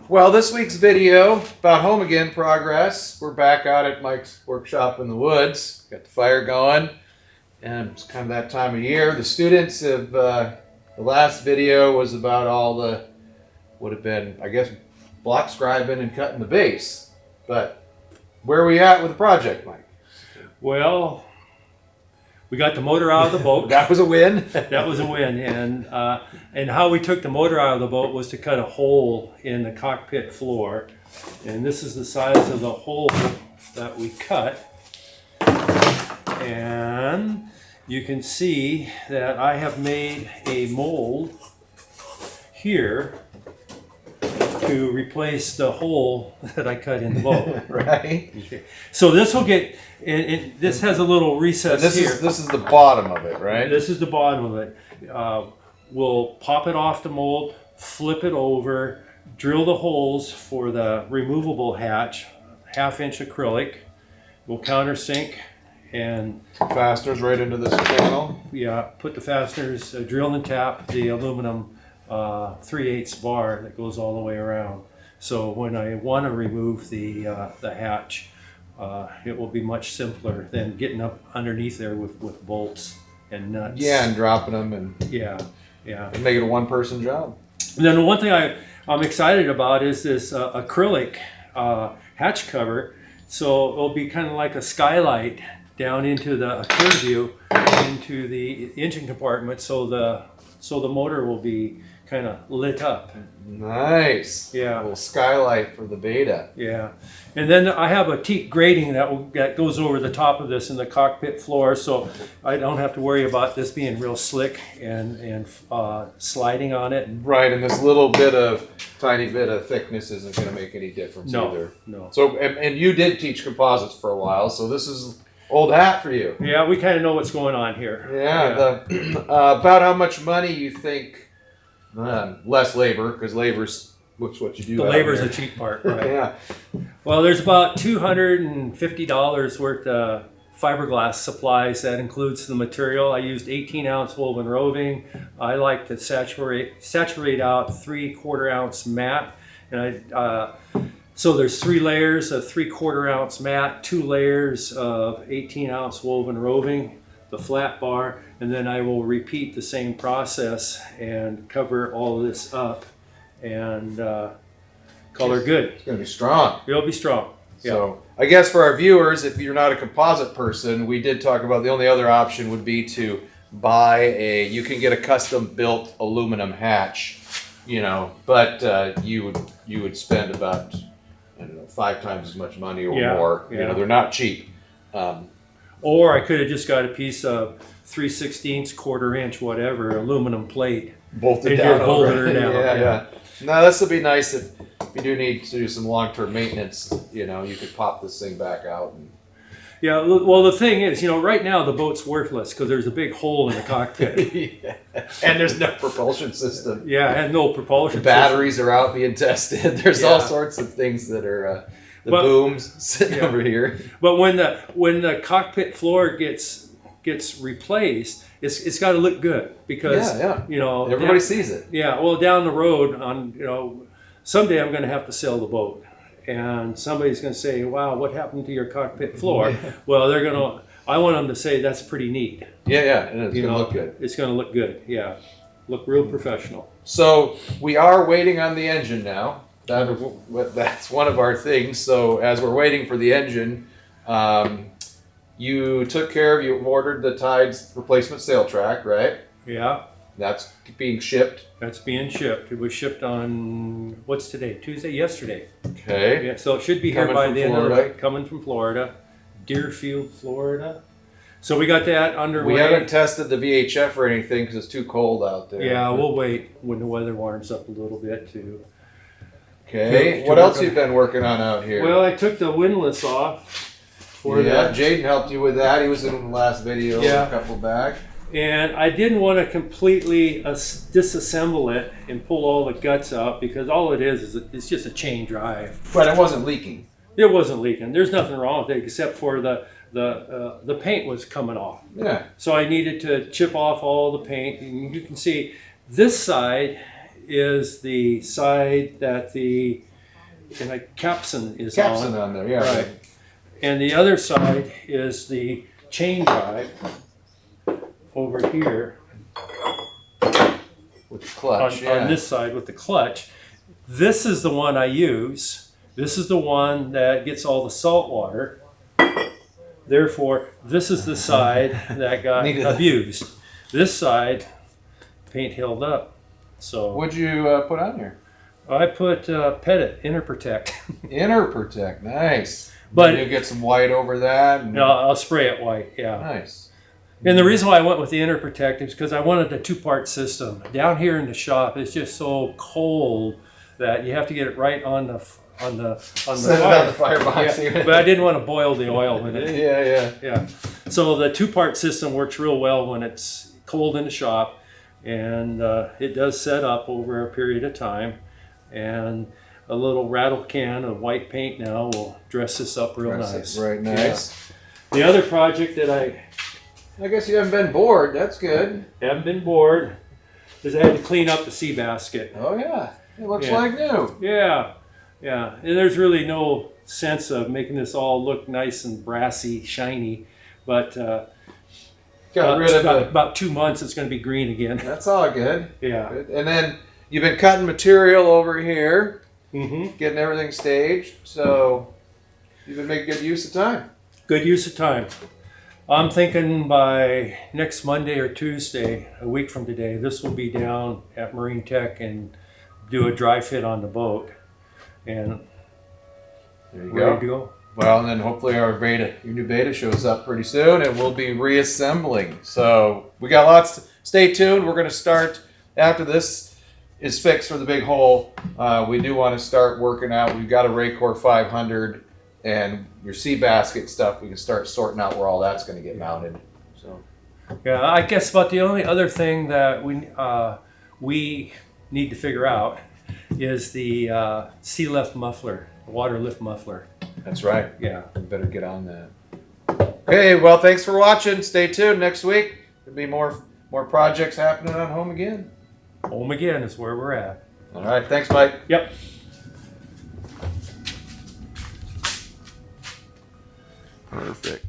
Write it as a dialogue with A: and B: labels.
A: Well, this week's video about home again progress. We're back out at Mike's workshop in the woods. Got the fire going, and it's kind of that time of year. The students have, the last video was about all the, would have been, I guess, block scribing and cutting the base. But where are we at with the project, Mike?
B: Well, we got the motor out of the boat.
A: That was a win.
B: That was a win. And how we took the motor out of the boat was to cut a hole in the cockpit floor. And this is the size of the hole that we cut. And you can see that I have made a mold here to replace the hole that I cut in the boat.
A: Right.
B: Okay. So this will get, and this has a little recess here.
A: This is the bottom of it, right?
B: This is the bottom of it. We'll pop it off the mold, flip it over, drill the holes for the removable hatch, 1/2 inch acrylic. We'll countersink and
A: Fasteners right into this channel.
B: yeah, put the fasteners, drill and tap the aluminum 3/8 bar that goes all the way around. So when I want to remove the hatch, it will be much simpler than getting up underneath there with bolts and nuts.
A: Yeah, and dropping them and
B: Yeah.
A: make it a one-person job.
B: And then the one thing I'm excited about is this acrylic hatch cover. So it'll be kind of like a skylight down into the clear view into the engine compartment. So the motor will be kind of lit up.
A: Nice.
B: Yeah.
A: A little skylight for the beta.
B: Yeah, and then I have a teak grating that goes over the top of this in the cockpit floor, so I don't have to worry about this being real slick and sliding on it.
A: Right, and this tiny bit of thickness isn't going to make any difference either.
B: No.
A: So, and you did teach composites for a while, so this is old hat for you.
B: Yeah, we kind of know what's going on here.
A: Yeah. About how much money you think? Less labor, because labor's what you do.
B: The labor's the cheap part, right?
A: Yeah.
B: Well, there's about $250 worth of fiberglass supplies. That includes the material. I used 18-ounce woven roving. I like to saturate out 3/4 ounce mat, and so there's 3 layers of 3/4 ounce mat, 2 layers of 18-ounce woven roving, the flat bar, and then I will repeat the same process and cover all of this up and color good.
A: It's going to be strong.
B: It'll be strong. Yeah.
A: So I guess for our viewers, if you're not a composite person, we did talk about the only other option would be to buy you can get a custom built aluminum hatch, but you would spend about, I don't know, 5 times as much money or more.
B: Yeah.
A: They're not cheap.
B: Or I could have just got a piece of 3/16, 1/4 inch, whatever, aluminum plate.
A: Bolted
B: down.
A: Yeah. No, this would be nice if you do need to do some long-term maintenance. You could pop this thing back out.
B: Yeah, well, the thing is, right now the boat's worthless because there's a big hole in the cockpit.
A: Yeah. And there's no propulsion system.
B: Yeah, and no propulsion
A: The batteries are out being tested. There's all sorts of things that are booms sitting over here.
B: But when the cockpit floor gets replaced, it's got to look good because
A: everybody sees it.
B: Yeah, well, down the road someday I'm going to have to sell the boat, and somebody's going to say, "Wow, what happened to your cockpit floor?"
A: Yeah.
B: Well, I want them to say that's pretty neat.
A: Yeah, and it's going to look good.
B: It's going to look good. Yeah, look real professional.
A: So we are waiting on the engine now. That's one of our things. So as we're waiting for the engine, you ordered the Tides replacement sail track, right?
B: Yeah.
A: That's being shipped.
B: That's being shipped. It was shipped on, what's today? Tuesday? Yesterday.
A: Okay.
B: Yeah, so it should be here
A: Coming
B: by
A: from
B: the end of the
A: Florida.
B: week. Coming from Florida. Deerfield, Florida. So we got that underway.
A: We haven't tested the VHF or anything because it's too cold out there.
B: Yeah, we'll wait when the weather warms up a little bit to.
A: Okay. What else you been working on out here?
B: Well, I took the windlass off.
A: Jaden helped you with that. He was in the last video a couple back.
B: And I didn't want to completely disassemble it and pull all the guts out because all it is it's just a chain drive.
A: But it wasn't leaking.
B: It wasn't leaking. There's nothing wrong with it except for the paint was coming off.
A: Yeah.
B: So I needed to chip off all the paint. And you can see this side is the side that the and a capstan is
A: Capstan on there, yeah.
B: Right. And the other side is the chain drive over here
A: With the clutch,
B: on this side with the clutch. This is the one I use. This is the one that gets all the salt water. Therefore, this is the side that got abused. This side, paint held up. So
A: What'd you put on here?
B: I put Pettit Inner Protect.
A: Inner Protect, nice.
B: But
A: you get some white over that. And
B: no, I'll spray it white. Yeah.
A: Nice.
B: And the reason why I went with the Inner Protect is because I wanted a two-part system. Down here in the shop, it's just so cold that you have to get it right on the
A: Set it
B: fire.
A: on the firebox.
B: Yeah, but I didn't want to boil the oil in it.
A: Yeah.
B: So the two-part system works real well when it's cold in the shop, and it does set up over a period of time. And a little rattle can of white paint now will dress this up real nice.
A: Right, nice.
B: Yeah. The other project that
A: I guess you haven't been bored. That's good.
B: haven't been bored is I had to clean up the sea basket.
A: Oh yeah, it looks
B: Yeah.
A: like new.
B: Yeah. And there's really no sense of making this all look nice and brassy, shiny, but
A: Got rid of the.
B: about 2 months it's going to be green again.
A: That's all good.
B: Yeah.
A: Good. And then you've been cutting material over here,
B: Mm-hmm.
A: getting everything staged. So you've been making good use of time.
B: Good use of time. I'm thinking by next Monday or Tuesday, a week from today, this will be down at Marine Tech and do a dry fit on the boat. And
A: There you
B: ready
A: go.
B: to go.
A: Well, and then hopefully your new beta shows up pretty soon, and we'll be reassembling. So we got lots. Stay tuned. We're going to start after this is fixed for the big hole. We do want to start working out. We've got a Raycor 500 and your sea basket stuff. We can start sorting out where all that's going to get mounted. So
B: Yeah, I guess about the only other thing that we need to figure out is the sea lift muffler, water lift muffler.
A: that's right.
B: Yeah.
A: We better get on that. Okay. Well, thanks for watching. Stay tuned. Next week there'll be more projects happening on Home Again.
B: Home again is where we're at.
A: All right. Thanks, Mike.
B: Yep.
A: Perfect.